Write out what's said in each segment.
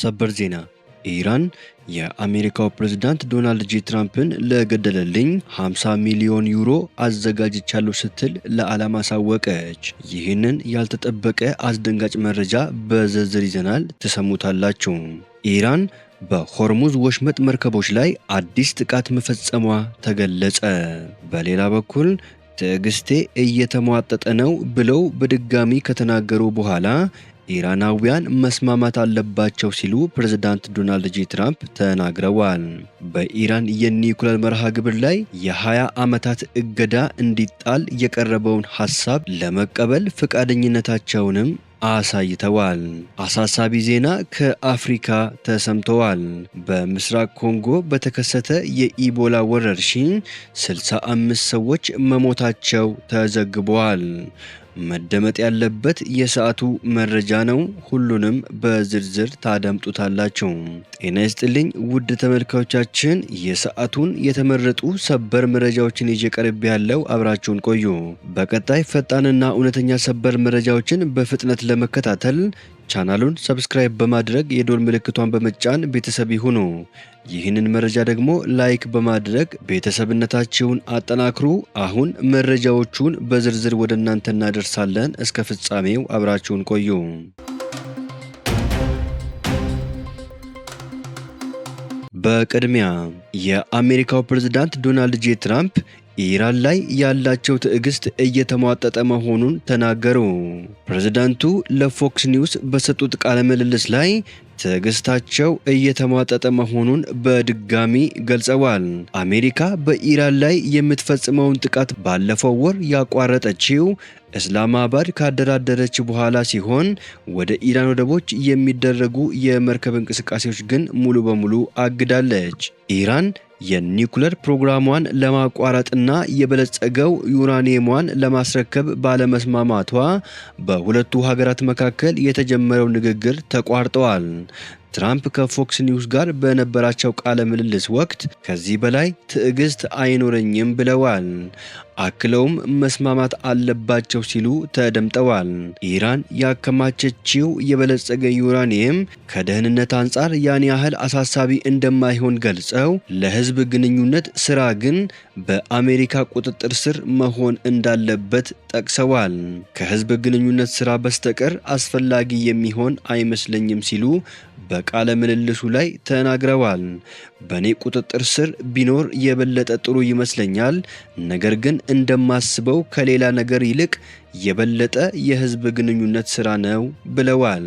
ሰበር ዜና ኢራን የአሜሪካው ፕሬዝዳንት ዶናልድ ጄ ትራምፕን ለገደለልኝ 50 ሚሊዮን ዩሮ አዘጋጅቻለሁ ስትል ለዓለም አሳወቀች። ይህንን ያልተጠበቀ አስደንጋጭ መረጃ በዝርዝር ይዘናል፣ ትሰሙታላችሁ። ኢራን በሆርሙዝ ወሽመጥ መርከቦች ላይ አዲስ ጥቃት መፈጸሟ ተገለጸ። በሌላ በኩል ትዕግስቴ እየተሟጠጠ ነው ብለው በድጋሚ ከተናገሩ በኋላ ኢራናውያን መስማማት አለባቸው ሲሉ ፕሬዝዳንት ዶናልድ ጄ ትራምፕ ተናግረዋል። በኢራን የኒውክሌር መርሃ ግብር ላይ የ20 ዓመታት እገዳ እንዲጣል የቀረበውን ሐሳብ ለመቀበል ፈቃደኝነታቸውንም አሳይተዋል። አሳሳቢ ዜና ከአፍሪካ ተሰምተዋል። በምስራቅ ኮንጎ በተከሰተ የኢቦላ ወረርሽኝ 65 ሰዎች መሞታቸው ተዘግበዋል። መደመጥ ያለበት የሰዓቱ መረጃ ነው። ሁሉንም በዝርዝር ታደምጡታላችሁ። ጤና ይስጥልኝ ውድ ተመልካዮቻችን፣ የሰዓቱን የተመረጡ ሰበር መረጃዎችን ይዤ ቀርብ ያለው አብራችሁን ቆዩ። በቀጣይ ፈጣንና እውነተኛ ሰበር መረጃዎችን በፍጥነት ለመከታተል ቻናሉን ሰብስክራይብ በማድረግ የዶል ምልክቷን በመጫን ቤተሰብ ይሁኑ። ይህንን መረጃ ደግሞ ላይክ በማድረግ ቤተሰብነታችሁን አጠናክሩ። አሁን መረጃዎቹን በዝርዝር ወደ እናንተ እናደርሳለን። እስከ ፍጻሜው አብራችሁን ቆዩ። በቅድሚያ የአሜሪካው ፕሬዝዳንት ዶናልድ ጄ ትራምፕ ኢራን ላይ ያላቸው ትዕግስት እየተሟጠጠ መሆኑን ተናገሩ። ፕሬዝዳንቱ ለፎክስ ኒውስ በሰጡት ቃለ ምልልስ ላይ ትዕግስታቸው እየተሟጠጠ መሆኑን በድጋሚ ገልጸዋል። አሜሪካ በኢራን ላይ የምትፈጽመውን ጥቃት ባለፈው ወር ያቋረጠችው እስላማባድ ካደራደረች በኋላ ሲሆን ወደ ኢራን ወደቦች የሚደረጉ የመርከብ እንቅስቃሴዎች ግን ሙሉ በሙሉ አግዳለች። ኢራን የኒውክሌር ፕሮግራሟን ለማቋረጥና የበለጸገው ዩራኒየሟን ለማስረከብ ባለመስማማቷ በሁለቱ ሀገራት መካከል የተጀመረው ንግግር ተቋርጠዋል። ትራምፕ ከፎክስ ኒውስ ጋር በነበራቸው ቃለ ምልልስ ወቅት ከዚህ በላይ ትዕግስት አይኖረኝም ብለዋል። አክለውም መስማማት አለባቸው ሲሉ ተደምጠዋል። ኢራን ያከማቸችው የበለጸገ ዩራኒየም ከደህንነት አንጻር ያን ያህል አሳሳቢ እንደማይሆን ገልጸው ለሕዝብ ግንኙነት ስራ ግን በአሜሪካ ቁጥጥር ስር መሆን እንዳለበት ጠቅሰዋል። ከሕዝብ ግንኙነት ስራ በስተቀር አስፈላጊ የሚሆን አይመስለኝም ሲሉ በቃለ ምልልሱ ላይ ተናግረዋል። በኔ ቁጥጥር ስር ቢኖር የበለጠ ጥሩ ይመስለኛል፣ ነገር ግን እንደማስበው ከሌላ ነገር ይልቅ የበለጠ የህዝብ ግንኙነት ስራ ነው ብለዋል።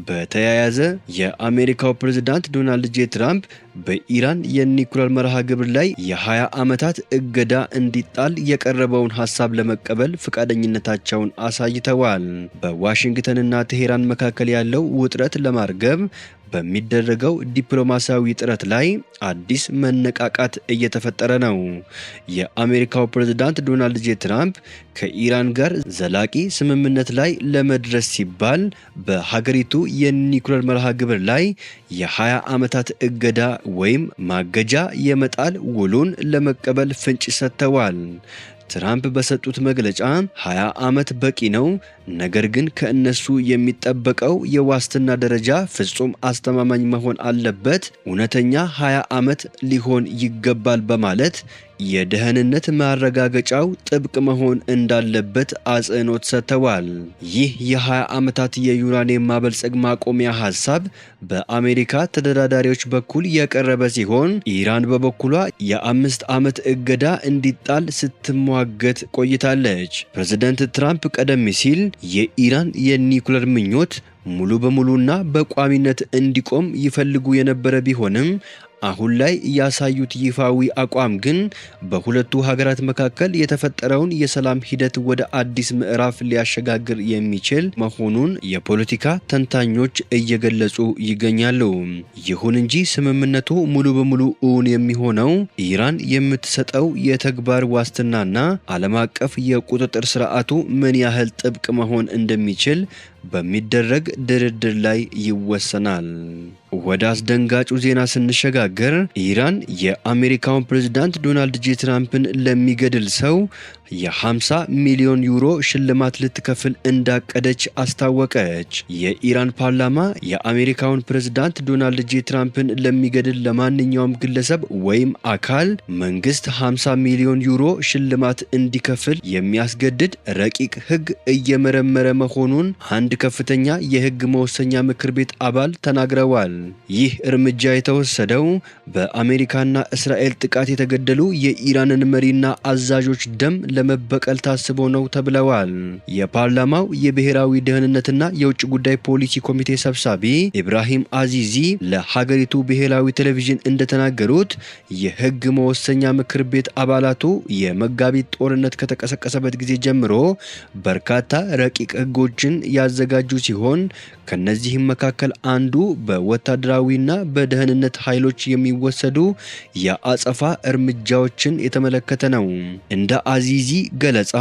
በተያያዘ የአሜሪካው ፕሬዝዳንት ዶናልድ ጄ ትራምፕ በኢራን የኒውክሌር መርሃ ግብር ላይ የ20 ዓመታት እገዳ እንዲጣል የቀረበውን ሐሳብ ለመቀበል ፈቃደኝነታቸውን አሳይተዋል። በዋሽንግተንና ቴሄራን መካከል ያለው ውጥረት ለማርገብ በሚደረገው ዲፕሎማሲያዊ ጥረት ላይ አዲስ መነቃቃት እየተፈጠረ ነው። የአሜሪካው ፕሬዝዳንት ዶናልድ ጄ ትራምፕ ከኢራን ጋር ዘላቂ ስምምነት ላይ ለመድረስ ሲባል በሀገሪቱ የኒውክሌር መርሃ ግብር ላይ የ20 ዓመታት እገዳ ወይም ማገጃ የመጣል ውሉን ለመቀበል ፍንጭ ሰጥተዋል። ትራምፕ በሰጡት መግለጫ 20 ዓመት በቂ ነው፣ ነገር ግን ከእነሱ የሚጠበቀው የዋስትና ደረጃ ፍጹም አስተማማኝ መሆን አለበት፣ እውነተኛ 20 ዓመት ሊሆን ይገባል በማለት የደህንነት ማረጋገጫው ጥብቅ መሆን እንዳለበት አጽንኦት ሰጥተዋል። ይህ የ20 ዓመታት የዩራኒየም ማበልጸግ ማቆሚያ ሐሳብ በአሜሪካ ተደራዳሪዎች በኩል የቀረበ ሲሆን ኢራን በበኩሏ የ5 ዓመት እገዳ እንዲጣል ስትሟገት ቆይታለች። ፕሬዝዳንት ትራምፕ ቀደም ሲል የኢራን የኒውክሌር ምኞት ሙሉ በሙሉና በቋሚነት እንዲቆም ይፈልጉ የነበረ ቢሆንም አሁን ላይ ያሳዩት ይፋዊ አቋም ግን በሁለቱ ሀገራት መካከል የተፈጠረውን የሰላም ሂደት ወደ አዲስ ምዕራፍ ሊያሸጋግር የሚችል መሆኑን የፖለቲካ ተንታኞች እየገለጹ ይገኛሉ። ይሁን እንጂ ስምምነቱ ሙሉ በሙሉ እውን የሚሆነው ኢራን የምትሰጠው የተግባር ዋስትናና ዓለም አቀፍ የቁጥጥር ስርዓቱ ምን ያህል ጥብቅ መሆን እንደሚችል በሚደረግ ድርድር ላይ ይወሰናል። ወደ አስደንጋጩ ዜና ስንሸጋገር ኢራን የአሜሪካውን ፕሬዝዳንት ዶናልድ ጄ ትራምፕን ለሚገድል ሰው የ50 ሚሊዮን ዩሮ ሽልማት ልትከፍል እንዳቀደች አስታወቀች። የኢራን ፓርላማ የአሜሪካውን ፕሬዝዳንት ዶናልድ ጄ ትራምፕን ለሚገድል ለማንኛውም ግለሰብ ወይም አካል መንግስት 50 ሚሊዮን ዩሮ ሽልማት እንዲከፍል የሚያስገድድ ረቂቅ ህግ እየመረመረ መሆኑን አንድ ከፍተኛ የህግ መወሰኛ ምክር ቤት አባል ተናግረዋል። ይህ እርምጃ የተወሰደው በአሜሪካና እስራኤል ጥቃት የተገደሉ የኢራንን መሪና አዛዦች ደም ለመበቀል ታስቦ ነው ተብለዋል። የፓርላማው የብሔራዊ ደህንነትና የውጭ ጉዳይ ፖሊሲ ኮሚቴ ሰብሳቢ ኢብራሂም አዚዚ ለሀገሪቱ ብሔራዊ ቴሌቪዥን እንደተናገሩት የህግ መወሰኛ ምክር ቤት አባላቱ የመጋቢት ጦርነት ከተቀሰቀሰበት ጊዜ ጀምሮ በርካታ ረቂቅ ህጎችን ያዘጋጁ ሲሆን ከነዚህም መካከል አንዱ በወታደራዊና በደህንነት ኃይሎች የሚወሰዱ የአጸፋ እርምጃዎችን የተመለከተ ነው። እንደ አዚዚ ገለጻ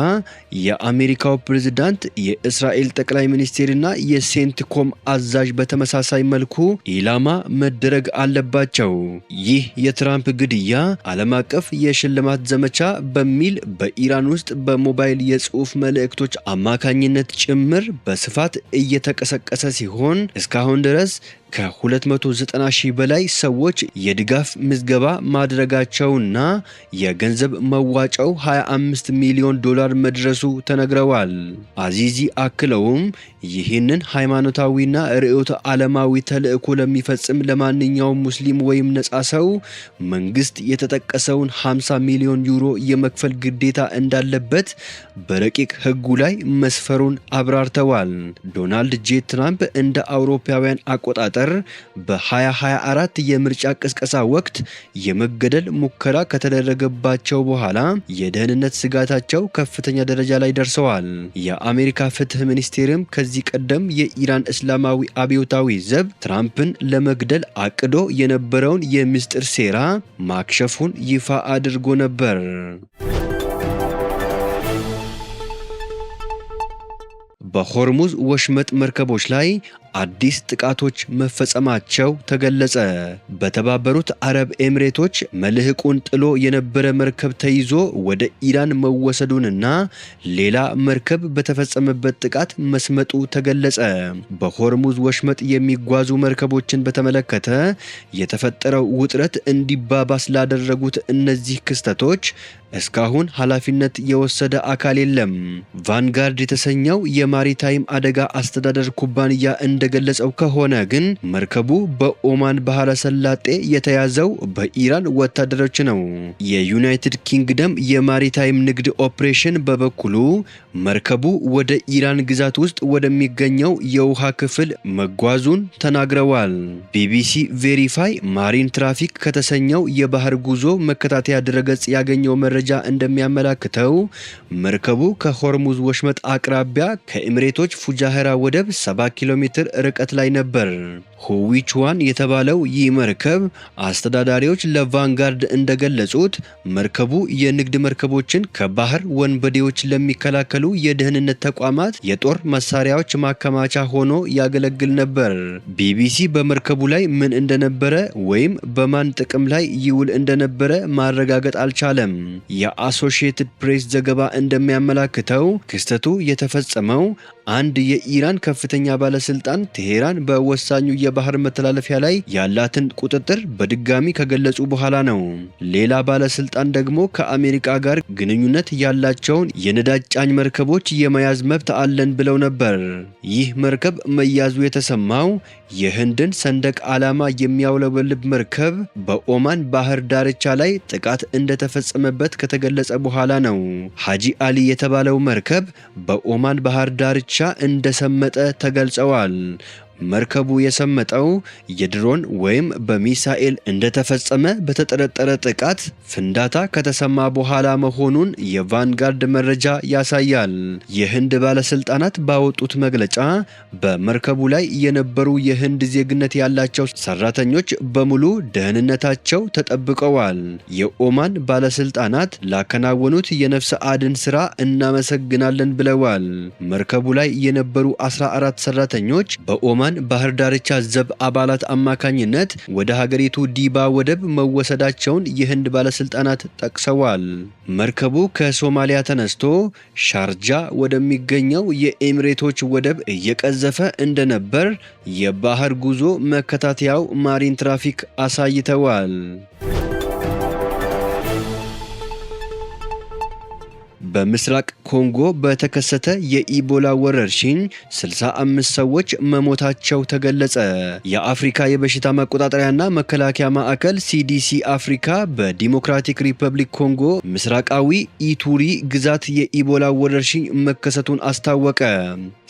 የአሜሪካው ፕሬዝዳንት፣ የእስራኤል ጠቅላይ ሚኒስቴርና የሴንትኮም አዛዥ በተመሳሳይ መልኩ ኢላማ መደረግ አለባቸው። ይህ የትራምፕ ግድያ ዓለም አቀፍ የሽልማት ዘመቻ በሚል በኢራን ውስጥ በሞባይል የጽሑፍ መልእክቶች አማካኝነት ጭምር በስፋት እየተቀሰቀሰ ሲሆን እስካሁን ድረስ ከ290 ሺህ በላይ ሰዎች የድጋፍ ምዝገባ ማድረጋቸውና የገንዘብ መዋጫው 25 ሚሊዮን ዶላር መድረሱ ተነግረዋል። አዚዚ አክለውም ይህንን ሃይማኖታዊና ርዕዮተ ዓለማዊ ተልእኮ ለሚፈጽም ለማንኛውም ሙስሊም ወይም ነጻ ሰው መንግስት የተጠቀሰውን 50 ሚሊዮን ዩሮ የመክፈል ግዴታ እንዳለበት በረቂቅ ህጉ ላይ መስፈሩን አብራርተዋል። ዶናልድ ጄ ትራምፕ እንደ አውሮፓውያን አቆጣጠር በ2024 የምርጫ ቅስቀሳ ወቅት የመገደል ሙከራ ከተደረገባቸው በኋላ የደህንነት ስጋታቸው ከፍተኛ ደረጃ ላይ ደርሰዋል። የአሜሪካ ፍትህ ሚኒስቴርም ከዚህ ቀደም የኢራን እስላማዊ አብዮታዊ ዘብ ትራምፕን ለመግደል አቅዶ የነበረውን የምስጢር ሴራ ማክሸፉን ይፋ አድርጎ ነበር። በሆርሙዝ ወሽመጥ መርከቦች ላይ አዲስ ጥቃቶች መፈጸማቸው ተገለጸ። በተባበሩት አረብ ኤምሬቶች መልህቁን ጥሎ የነበረ መርከብ ተይዞ ወደ ኢራን መወሰዱንና ሌላ መርከብ በተፈጸመበት ጥቃት መስመጡ ተገለጸ። በሆርሙዝ ወሽመጥ የሚጓዙ መርከቦችን በተመለከተ የተፈጠረው ውጥረት እንዲባባስ ላደረጉት እነዚህ ክስተቶች እስካሁን ኃላፊነት የወሰደ አካል የለም። ቫንጋርድ የተሰኘው የማሪታይም አደጋ አስተዳደር ኩባንያ እንደገለጸው ከሆነ ግን መርከቡ በኦማን ባህረ ሰላጤ የተያዘው በኢራን ወታደሮች ነው። የዩናይትድ ኪንግደም የማሪታይም ንግድ ኦፕሬሽን በበኩሉ መርከቡ ወደ ኢራን ግዛት ውስጥ ወደሚገኘው የውሃ ክፍል መጓዙን ተናግረዋል። ቢቢሲ ቬሪፋይ ማሪን ትራፊክ ከተሰኘው የባህር ጉዞ መከታተያ ድረገጽ ያገኘው መረጃ እንደሚያመላክተው መርከቡ ከሆርሙዝ ወሽመጥ አቅራቢያ ከኤምሬቶች ፉጃህራ ወደብ 70 ኪሎ ሜትር ርቀት ላይ ነበር። ሁዊችዋን የተባለው ይህ መርከብ አስተዳዳሪዎች ለቫንጋርድ እንደገለጹት መርከቡ የንግድ መርከቦችን ከባህር ወንበዴዎች ለሚከላከሉ የደህንነት ተቋማት የጦር መሳሪያዎች ማከማቻ ሆኖ ያገለግል ነበር። ቢቢሲ በመርከቡ ላይ ምን እንደነበረ ወይም በማን ጥቅም ላይ ይውል እንደነበረ ማረጋገጥ አልቻለም። የአሶሺየትድ ፕሬስ ዘገባ እንደሚያመላክተው ክስተቱ የተፈጸመው አንድ የኢራን ከፍተኛ ባለስልጣን ቴሄራን በወሳኙ የባህር መተላለፊያ ላይ ያላትን ቁጥጥር በድጋሚ ከገለጹ በኋላ ነው። ሌላ ባለስልጣን ደግሞ ከአሜሪካ ጋር ግንኙነት ያላቸውን የነዳጅ ጫኝ መርከቦች የመያዝ መብት አለን ብለው ነበር። ይህ መርከብ መያዙ የተሰማው የህንድን ሰንደቅ ዓላማ የሚያውለበልብ መርከብ በኦማን ባህር ዳርቻ ላይ ጥቃት እንደተፈጸመበት ከተገለጸ በኋላ ነው። ሀጂ አሊ የተባለው መርከብ በኦማን ባህር ዳርቻ እንደሰመጠ ተገልጸዋል። መርከቡ የሰመጠው የድሮን ወይም በሚሳኤል እንደተፈጸመ በተጠረጠረ ጥቃት ፍንዳታ ከተሰማ በኋላ መሆኑን የቫንጋርድ መረጃ ያሳያል። የህንድ ባለስልጣናት ባወጡት መግለጫ በመርከቡ ላይ የነበሩ የህንድ ዜግነት ያላቸው ሰራተኞች በሙሉ ደህንነታቸው ተጠብቀዋል። የኦማን ባለስልጣናት ላከናወኑት የነፍስ አድን ስራ እናመሰግናለን ብለዋል። መርከቡ ላይ የነበሩ 14 ሰራተኞች በኦማን የኦማን ባህር ዳርቻ ዘብ አባላት አማካኝነት ወደ ሀገሪቱ ዲባ ወደብ መወሰዳቸውን የህንድ ባለስልጣናት ጠቅሰዋል። መርከቡ ከሶማሊያ ተነስቶ ሻርጃ ወደሚገኘው የኤሚሬቶች ወደብ እየቀዘፈ እንደነበር የባህር ጉዞ መከታተያው ማሪን ትራፊክ አሳይተዋል። በምስራቅ ኮንጎ በተከሰተ የኢቦላ ወረርሽኝ 65 ሰዎች መሞታቸው ተገለጸ። የአፍሪካ የበሽታ መቆጣጠሪያና መከላከያ ማዕከል ሲዲሲ አፍሪካ በዲሞክራቲክ ሪፐብሊክ ኮንጎ ምስራቃዊ ኢቱሪ ግዛት የኢቦላ ወረርሽኝ መከሰቱን አስታወቀ።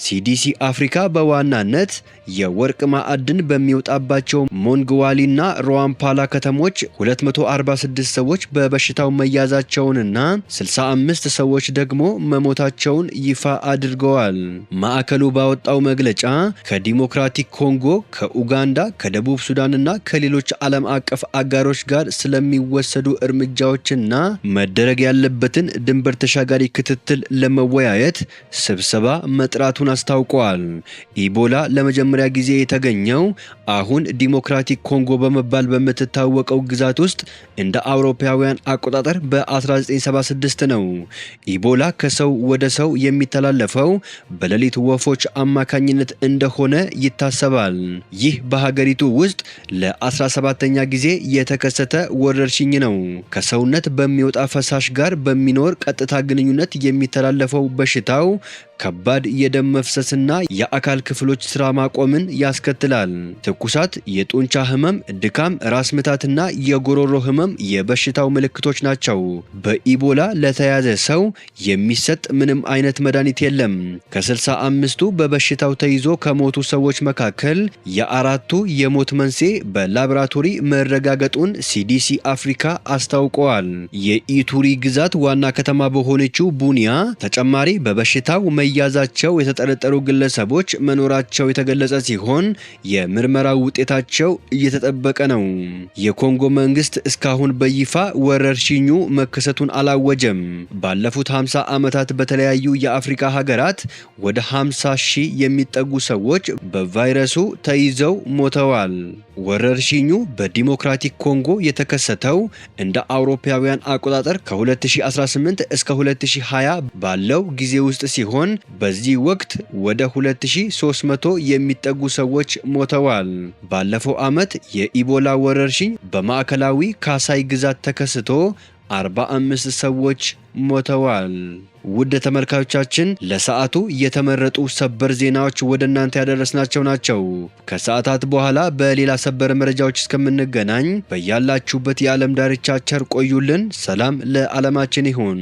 ሲዲሲ አፍሪካ በዋናነት የወርቅ ማዕድን በሚወጣባቸው ሞንግዋሊና ሮዋምፓላ ከተሞች 246 ሰዎች በበሽታው መያዛቸውንና 65 ሰዎች ደግሞ መሞታቸውን ይፋ አድርገዋል። ማዕከሉ ባወጣው መግለጫ ከዲሞክራቲክ ኮንጎ፣ ከኡጋንዳ፣ ከደቡብ ሱዳንና ከሌሎች ዓለም አቀፍ አጋሮች ጋር ስለሚወሰዱ እርምጃዎችና መደረግ ያለበትን ድንበር ተሻጋሪ ክትትል ለመወያየት ስብሰባ መጥራቱን አስታውቀዋል። ኢቦላ ለመጀመሪያ ጊዜ የተገኘው አሁን ዲሞክራቲክ ኮንጎ በመባል በምትታወቀው ግዛት ውስጥ እንደ አውሮፓውያን አቆጣጠር በ1976 ነው። ኢቦላ ከሰው ወደ ሰው የሚተላለፈው በሌሊት ወፎች አማካኝነት እንደሆነ ይታሰባል። ይህ በሀገሪቱ ውስጥ ለ17ኛ ጊዜ የተከሰተ ወረርሽኝ ነው። ከሰውነት በሚወጣ ፈሳሽ ጋር በሚኖር ቀጥታ ግንኙነት የሚተላለፈው በሽታው ከባድ የደም መፍሰስና የአካል ክፍሎች ስራ ማቆምን ያስከትላል። ትኩሳት፣ የጡንቻ ህመም፣ ድካም፣ ራስ ምታትና የጎሮሮ ህመም የበሽታው ምልክቶች ናቸው። በኢቦላ ለተያዘ ሰው የሚሰጥ ምንም አይነት መድኃኒት የለም። ከ65ቱ በበሽታው ተይዞ ከሞቱ ሰዎች መካከል የአራቱ የሞት መንስኤ በላቦራቶሪ መረጋገጡን ሲዲሲ አፍሪካ አስታውቀዋል። የኢቱሪ ግዛት ዋና ከተማ በሆነችው ቡኒያ ተጨማሪ በበሽታው መያዛቸው የተጠረጠሩ ግለሰቦች መኖራቸው የተገለጸ ሲሆን የምርመራ ውጤታቸው እየተጠበቀ ነው። የኮንጎ መንግስት እስካሁን በይፋ ወረርሽኙ መከሰቱን አላወጀም። ባለፉት 50 ዓመታት በተለያዩ የአፍሪካ ሀገራት ወደ 50 ሺህ የሚጠጉ ሰዎች በቫይረሱ ተይዘው ሞተዋል። ወረርሽኙ በዲሞክራቲክ ኮንጎ የተከሰተው እንደ አውሮፓውያን አቆጣጠር ከ2018 እስከ 2020 ባለው ጊዜ ውስጥ ሲሆን በዚህ ወቅት ወደ 2300 የሚጠጉ ሰዎች ሞተዋል። ባለፈው ዓመት የኢቦላ ወረርሽኝ በማዕከላዊ ካሳይ ግዛት ተከስቶ 45 ሰዎች ሞተዋል። ውድ ተመልካቾቻችን ለሰዓቱ የተመረጡ ሰበር ዜናዎች ወደ እናንተ ያደረስናቸው ናቸው። ከሰዓታት በኋላ በሌላ ሰበር መረጃዎች እስከምንገናኝ በያላችሁበት የዓለም ዳርቻ ቸር ቆዩልን። ሰላም ለዓለማችን ይሁን።